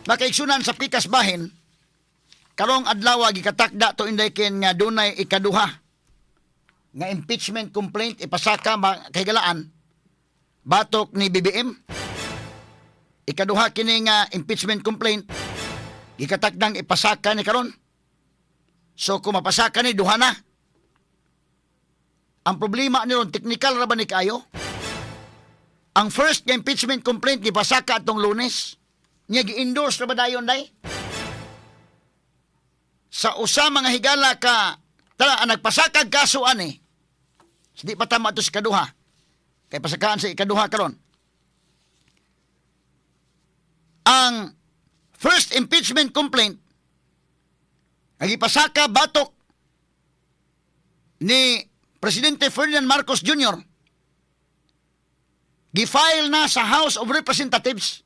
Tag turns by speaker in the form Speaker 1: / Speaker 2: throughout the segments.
Speaker 1: makaigsunan sa pikas bahin, karong adlaw gikatakda to inday ken nga dunay ikaduha nga impeachment complaint ipasaka kay galaan batok ni BBM. Ikaduha kini nga impeachment complaint gikatakdang ipasaka ni karon. So kung mapasaka ni duha na. Ang problema ni ron technical ra ba ni kayo? Ang first nga impeachment complaint gipasaka atong Lunes. Nya gi-endorse ra ba dayon day? Sa usa mga higala ka tala nagpasakag kaso ani. Di pa tama to sa ikaduha. Kay pasakaan sa ikaduha karon. Ang first impeachment complaint nagipasaka batok ni Presidente Ferdinand Marcos Jr. Gifile na sa House of Representatives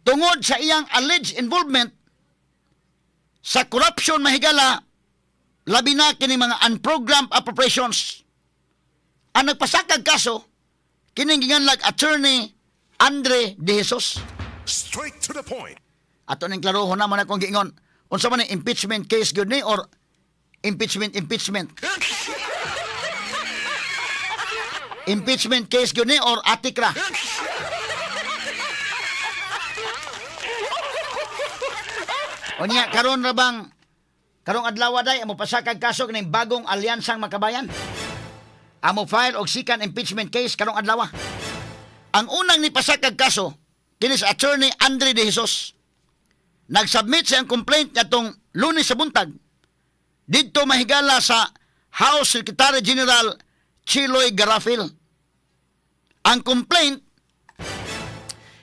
Speaker 1: tungod sa iyang alleged involvement sa corruption mahigala labi na kini mga unprogrammed appropriations. Ang nagpasakag kaso kining ginganlag Attorney Andre De Jesus.
Speaker 2: Straight to the point.
Speaker 1: Ato ning klarohon na mo na kung giingon unsa man ang impeachment case gyud ni or impeachment. Impeachment case gyud ni or atikra. Unya karon ra bang karong adlaw day amo pasakag kaso kining bagong alyansang makabayan. Amo file og second impeachment case karong adlaw. Ang unang ni pasakag kaso kini sa Attorney Andre De Jesus. Nagsubmit siyang complaint nitong Lunes sa buntag didto mahigala sa House Secretary General Chiloy Garafil. Ang complaint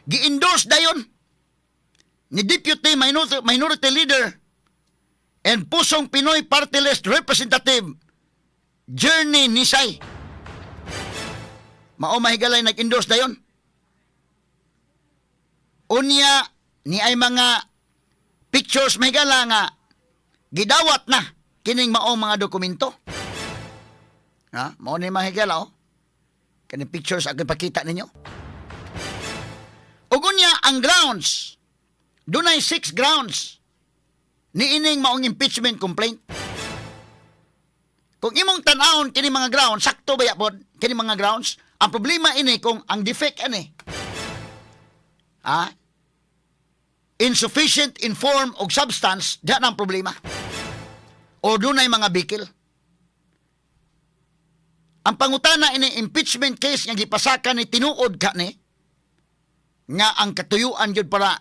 Speaker 1: gi-endorse dayon ni Deputy Minority Leader and Pusong Pinoy Party List Representative Journey Nisay. Mao mahigalay nag-endorse dayon. Unya ni ay mga pictures mahigala nga gidawat na kining mao mga dokumento. Ha? Mao ni mahigala oh. Kining pictures ako ipakita ninyo. Ug unya ang grounds. Dunay 6 grounds ni ining maong impeachment complaint. Kung imong tan-awon kini mga grounds, sakto ba yapon kini mga grounds? Ang problema ini kung ang defect ani. Insufficient in form o substance, diyan ang problema. O dunay mga bikil. Ang pangutana ini impeachment case nga gipasaka ni tinuod ka ni nga ang katuyuan gyud para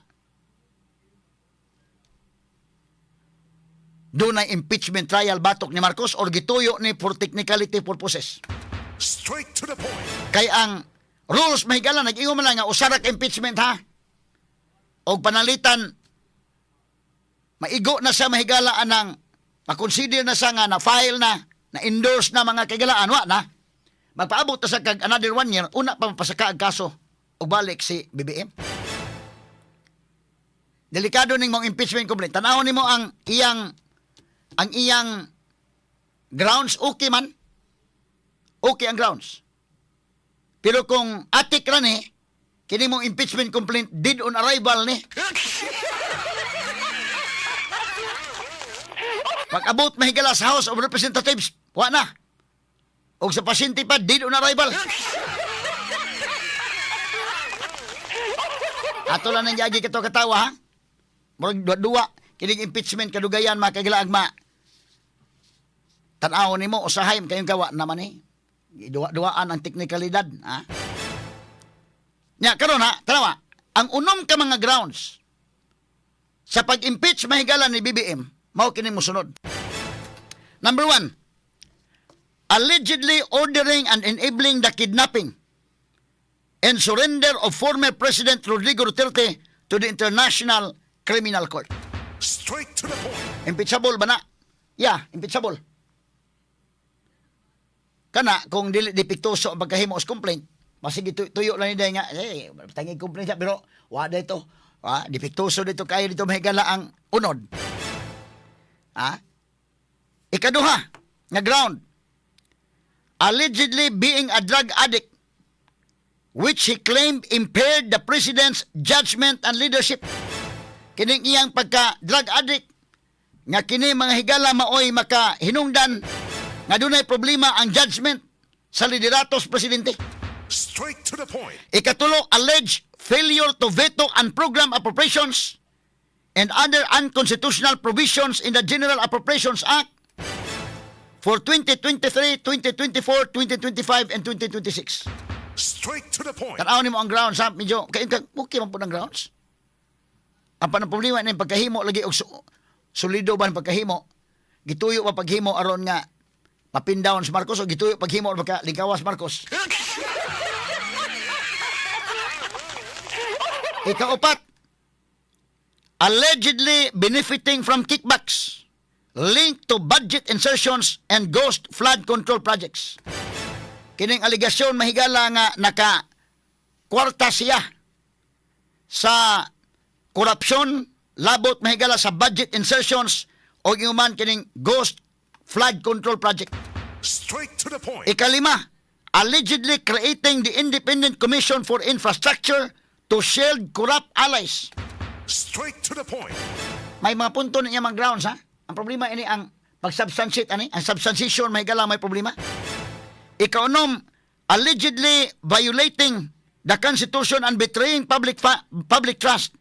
Speaker 1: dunay impeachment trial batok ni Marcos or gituyo ni for technicality purposes.
Speaker 2: Straight to the point.
Speaker 1: Kay ang rules mahigala nag-ingon man lang nga usarak impeachment ha. Og panalitan maigo na sa mahigala anang makonsider na sa nga na file na endorse na mga kagalaan wa na. Magpaabot ta sa kag another 1 year una pa mapasaka ang kaso og balik si BBM. Delikado ning mong impeachment complaint. Tan-awon nimo ang iyang grounds okay man. Okay ang grounds. Pero kung atik ra ni kini mong impeachment complaint dead on arrival ni. Pag-abot mahigala sa House of Representatives, wa na. O sa pasyente pa, dead on arrival. Ato lang nang yagi kato katawa, ha? Murag dua-dua, kining impeachment kadugayan, makagalaag tanaw ni mo, usahay, kayong gawa naman eh. Dua-duaan ang teknikalidad, ha? Nya, karon ha, tanawa, ang unom ka mga grounds sa pag-impeach mahigala ni BBM, mao kini mo sunod. Number 1, allegedly ordering and enabling the kidnapping and surrender of former President Rodrigo Duterte to the International Criminal Court.
Speaker 2: Straight to the point.
Speaker 1: Impeachable ba na? Yeah, impeachable. Kana, kung dili dipiktuso ang pagkahimo sa complaint, masige tuyo lang niya nga, tangi complaint siya, pero wala ito. Dipiktuso dito kayo dito mahigala ang unod. Ikaduha, nga ground, allegedly being a drug addict which he claimed impaired the president's judgment and leadership. Kining iyang pagka-drug addict, nga kini mga higala maoy makahinungdan nga dunay problema ang judgment sa lideratos presidente.
Speaker 2: Straight to the point.
Speaker 1: Ikatulo, alleged failure to veto unprogrammed appropriations and other unconstitutional provisions in the General Appropriations Act for 2023, 2024, 2025, and 2026.
Speaker 2: Straight to the point.
Speaker 1: Tanaw ni mo ang grounds, ha? Medyo, okay man po ng grounds. Ang panapumliwan na yung pagkahimo, lagi og solido ba ng pagkahimo? Gituyo ba paghimo aron nga mapindown si Marcos o gituyo paghimo o lingkawas Marcos? Ikaapat, allegedly benefiting from kickbacks linked to budget insertions and ghost flood control projects. Kining aligasyon mahigala nga naka-kwarta siya sa korupsyon, labot mahigala sa budget insertions o inuman kining ghost flood control project.
Speaker 2: Straight to the point.
Speaker 1: Ikalima, allegedly creating the Independent Commission for Infrastructure to shield corrupt allies.
Speaker 2: Straight to the point.
Speaker 1: May mga punto na mga grounds, ha? Ang problema ini ang pag-substantiate, ang substantiation, may gala, may problema. Ikaunom, allegedly violating the Constitution and betraying public trust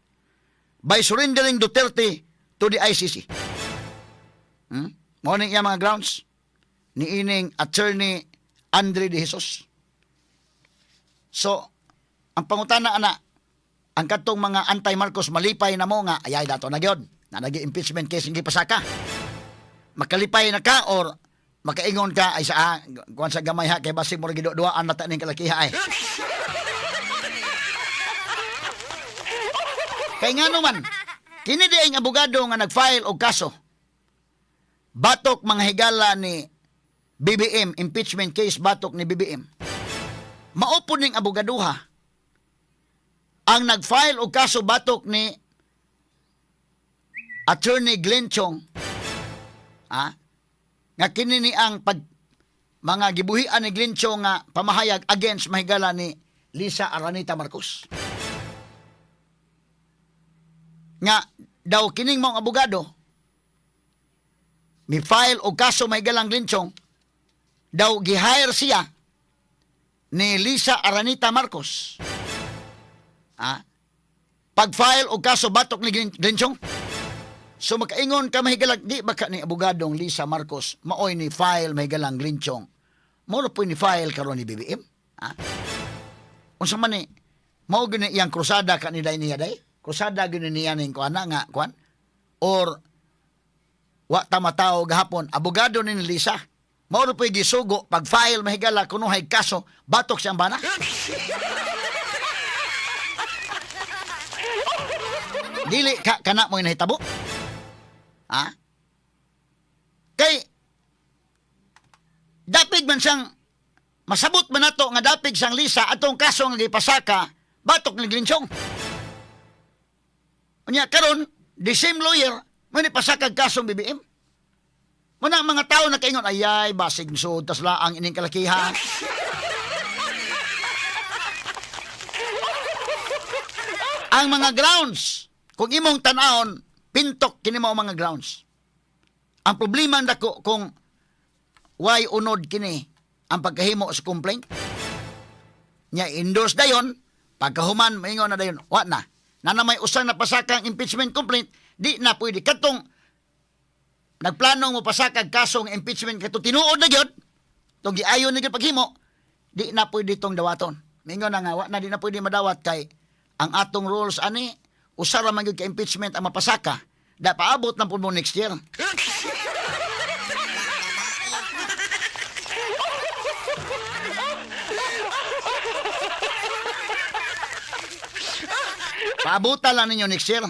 Speaker 1: by surrendering Duterte to the ICC. Morning yung mga grounds ni ining attorney Andre De Jesus. So, ang pangutana ana, ang katong mga anti-Marcos malipay na mo nga, ayay dato na gyud na nag-impeachment case hindi pasaka. Makalipay na ka or makaingon ka ay sa kuan sa gamay ha kay basi mo giduduaan na ta ning kalakiha ay. Kay ngano man, kini di ang abogado nga nag-file og kaso. Batok mga higala ni BBM, impeachment case batok ni BBM. Maupo ning abogaduha ang nag-file og kaso batok ni Attorney Glenn Chong, nga kini ni ang mga gibuhian ni Glenn Chong nga pamahayag against mahigala ni Lisa Araneta Marcos. Nga daw kining mga abogado mi file og kaso mahigalang Glenn Chong, daw gi-hire siya ni Lisa Araneta Marcos. Pag-file og kaso batok ni Glenn Chong. So makaingon ka mahigalang, di ba ka ni abogadong Lisa Marcos, maoy ni file mahigalang Glenn Chong. Moro po ni file karon ni BBM. Unsa man ni, mao gini iyang krusada ka ni day niya day? Krusada gini niya ning kuana nga kuan? Or wa ta mataw gahapon, abogado ni Lisa. Mao po gisugo pag file mahigala kuno hay kaso, batok siyang bana. Dili ka kana mo nahitabo. Kay dapig man siyang masabot man nato nga dapig sang Lisa atong kaso nga gipasaka batok ni Glenn Chong. Unya karon the same lawyer mo ni pasaka kasong BBM. Muna mga tao na kaingon ayay basig sud tas laang ining kalakiha. Ang mga grounds kung imong tan-awon pintok kini mao mga grounds. Ang problema ndako kung why unod kini ang pagkahimo sa complaint. Nya endorse dayon, pagkahuman maingon na dayon, wa na. Na may usang napasakang impeachment complaint, di na pwede katong nagplanong mo pasakag kasong impeachment kato tinuod na gyud. Tong giayon na gyud paghimo, di na pwede tong dawaton. Maingon na nga wa na di na pwede madawat kay ang atong rules ani usara man gyud ka impeachment ang mapasaka. Da paabot na pud mo next year. Paabutan lang ninyo next year.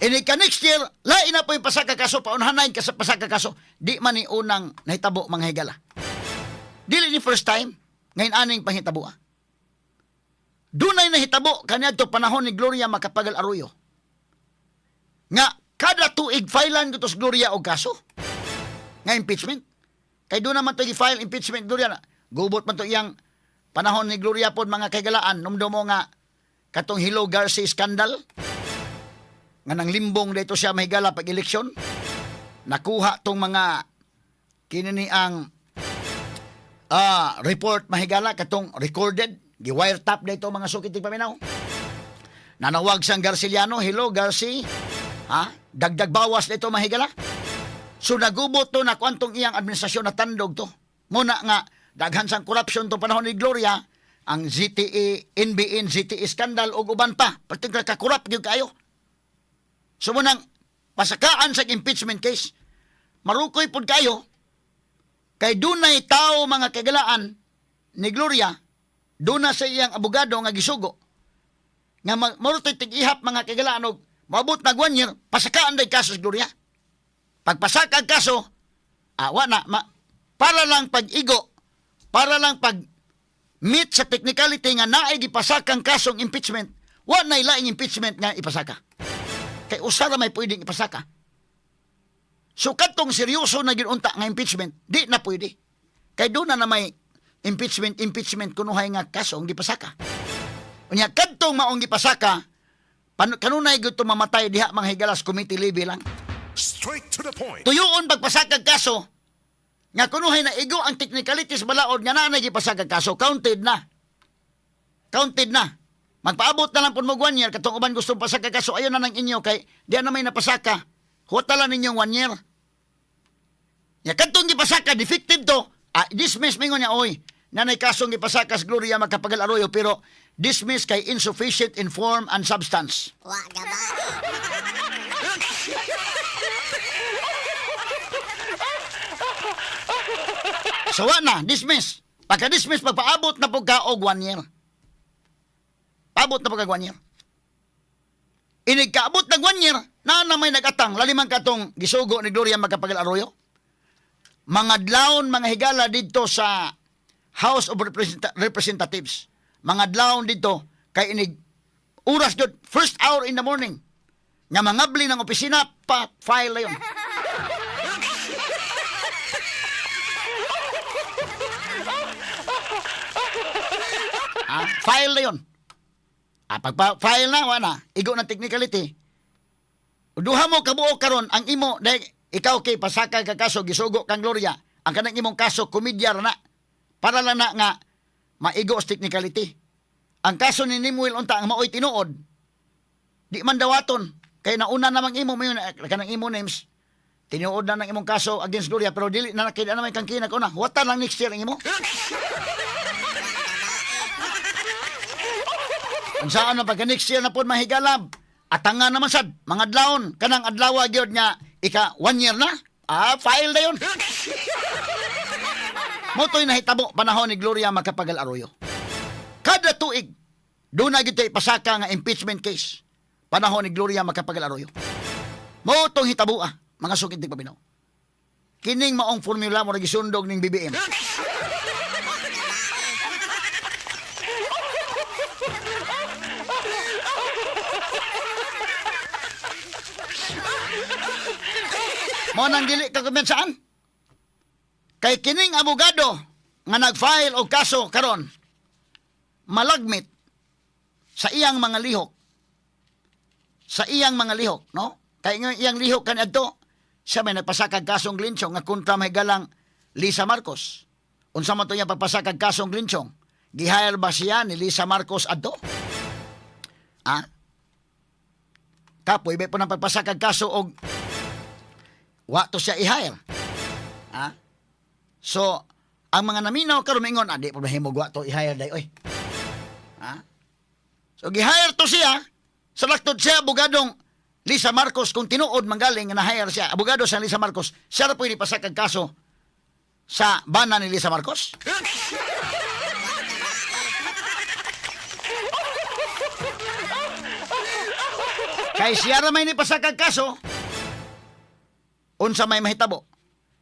Speaker 1: Ini ka next year, lain na po yung pasaka kaso, paunhanayin ka sa pasaka kaso, di man ni unang nahitabo mga higala. Dili ni first time, ngayon aning panghitabo. Dunay nahitabo kanya to panahon ni Gloria Macapagal Arroyo. Nga, kada tuig filean ko to Gloria og kaso. Nga impeachment. Kay doon naman to i-file impeachment Gloria na. Gubot man to iyang panahon ni Gloria pod mga kagalaan, numdumo nga katong Hello Garcia scandal nga nang limbong dito siya mahigala pag eleksyon. Nakuha tong mga kinini ang report mahigala katong recorded, gi-wiretap dito mga sukiting paminaw. Nanawag sang Garciliano, hello Garci, dagdag bawas dito mahigala. So nagubot to na kwantong iyang administrasyon na tandog to. Muna nga daghan sang corruption to panahon ni Gloria, ang ZTE, NBN, ZTE scandal o uban pa, particular ka-corrupt gyud kayo. So munang pasakaan sa impeachment case, marukoy pod kayo. Kay dunay tao mga kagalaan ni Gloria, duna sa iyang abogado nga gisugo, nga marutoy tig-ihap mga kagalaan og maabot na 1 year, pasakaan day kaso si Gloria. Pagpasaka ang kaso, para lang pag-igo, para lang pag-meet sa technicality nga naay gipasakang kasong impeachment, wa na ilaing impeachment nga ipasaka. Kay usara may pwedeng ipasaka. So katong seryoso na ginunta nga impeachment, di na pwede. Kay doon na may impeachment kunuhay nga kaso ang gipasaka. Unya kadtong maong gipasaka, kanunay gyud to mamatay diha mga higalas committee levy lang.
Speaker 2: Straight to the point.
Speaker 1: Tuyoon pagpasakag kaso nga kunuhay na igo ang technicalities balaod nga nanay gipasakag kaso, counted na. Counted na. Magpaabot na lang po mo 1 year katong uban gustong pasakag kaso ayon na nang inyo kay diyan na may napasaka. Hotala ninyong 1 year. Ya kadtong gipasaka defective to, dismiss mingon niya oy. Nanay kasong gipasaka sa Gloria Macapagal Arroyo pero dismiss kay insufficient in form and substance.
Speaker 3: Wa gaba.
Speaker 1: So na, dismiss. Pagka-dismiss, pagpaabot na po ka og 1 year. Paabot na po ka 1 year. Inigkaabot ng 1 year, na may nagatang, lalimang katong gisugo ni Gloria Macapagal Arroyo. Mga dlaon, mga higala dito sa House of Representatives. Mga dlaon dito, kay inig, oras doon, first hour in the morning. Nga mangabli ng opisina, file na yun. File na yun. Pagpa-file na, wala. Igo na technicality. Duha mo kabuo karon ang imo, dahil ikaw kay pasaka ka kaso, gisugo kang Gloria, ang kanang imong kaso, komedya na. Para lang na nga, maigo sa technicality. Ang kaso ni Nimuel unta, ang maoy tinuod, di man dawaton. Kaya nauna namang imo, mayon, kanang imo names, tinuod na ng imong kaso against Gloria, pero dili na nakita naman kang kina ko na. Wata lang next year ang imo. Kung saan na pagka next year na po mahigalab, at nga naman sad, mga adlawon, kanang adlawa gyud nga, 1 year na, file na yun. Moto'y nahitabo panahon ni Gloria Macapagal Arroyo. Kada tuig, doon na gyud pasaka nga impeachment case, panahon ni Gloria Macapagal Arroyo. Motong hitabo mga sukit di pabinaw. Kining maong formula mo nagisundog ning BBM. Mo nang dili ka kumbensaan. Kay kining abogado nga nag-file og kaso karon malagmit sa iyang mga lihok. Sa iyang mga lihok, no? Kay nga iyang lihok kaniadto, siya may nagpasakag kasong glinchong nga kontra mahigalang Lisa Marcos. Unsa man to niya pagpasakag kasong glinchong? Gihire ba siya ni Lisa Marcos adto? Kapoy may po nang pagpasakag kaso og wa to siya i-hire. So, ang mga naminaw karon mingon, di problema wa to i-hire day oy. So gi-hire to siya, salaktod siya abogadong Lisa Marcos kung tinuod manggaling nga na-hire siya, abogado sa Lisa Marcos, siya ra pwede pasakag kaso sa bana ni Lisa Marcos. Kay siya ra may ni pasakag kaso, unsa may mahitabo?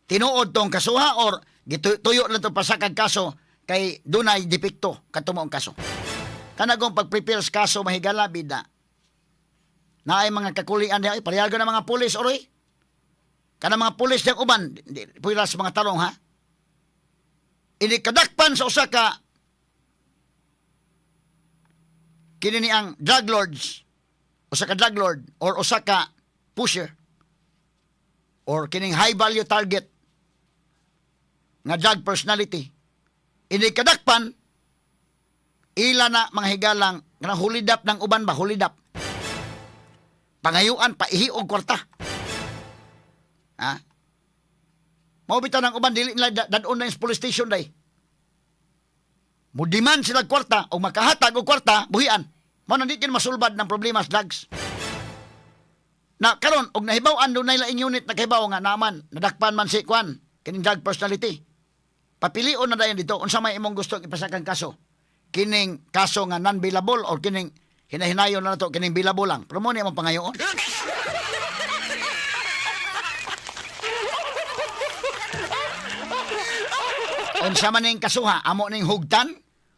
Speaker 1: Tinuod tong kasuha or gituyo lang tong pasakag kaso kay dunay depekto katumoong kaso. Kanagong pag-prepare sa kaso mahigala bida. Naay mga kakulian diha, parehago na mga pulis oroy. Kana mga pulis diyang uban, pwila sa mga tarong ha. Ini kadakpan sa usa ka kini ni ang drug lords, usa ka drug lord or usa ka pusher or kining high value target nga drug personality, ini kadakpan ila na mga higalang nga hulidap ng uban ba, hulidap pangayuan paihi og kwarta. Ha? Mao bitaw ng uban dili nila dadon na sa police station day. Mudiman sila kwarta o makahatag og kwarta buhian. Mao nang di kin masulbad ng problema sa drugs. Na karon og nahibaw-an do na laing unit nakahibaw nga naman nadakpan man si kwan kining drug personality. Papilion na dayon dito unsa may imong gusto ipasakang kaso. Kining kaso nga non-billable or kining hinahinayon na nato kining billable lang. Pero mo ni imong pangayoon. Unsa man ning kasuha, amo ning hugtan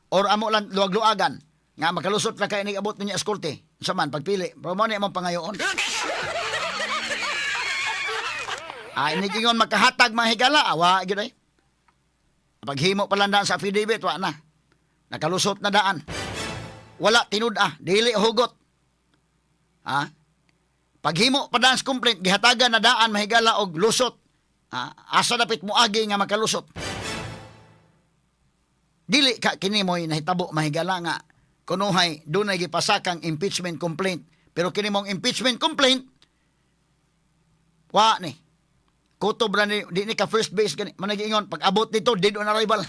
Speaker 1: or amo lang luwag-luagan nga makalusot ra kay ning abot niya eskorte. Unsa man pagpili, pero mo ni imong pangayoon. Ay ini gingon makahatag mga higala, awa gyud ay. Paghimo pa lang daan sa affidavit, wa na. Nakalusot na daan. Wala tinud-a, dili hugot. Ha? Paghimo pa daan sa complaint, gihatagan na daan mahigala og lusot. Ha? Asa dapit mo agi nga makalusot. Dili ka kini mo'y nahitabo mahigala nga kunuhay dunay gipasakang impeachment complaint. Pero kini mong impeachment complaint, wa ni. Kutob ra ni di ni ka first base gani. Managiingon pag abot dito dead on arrival.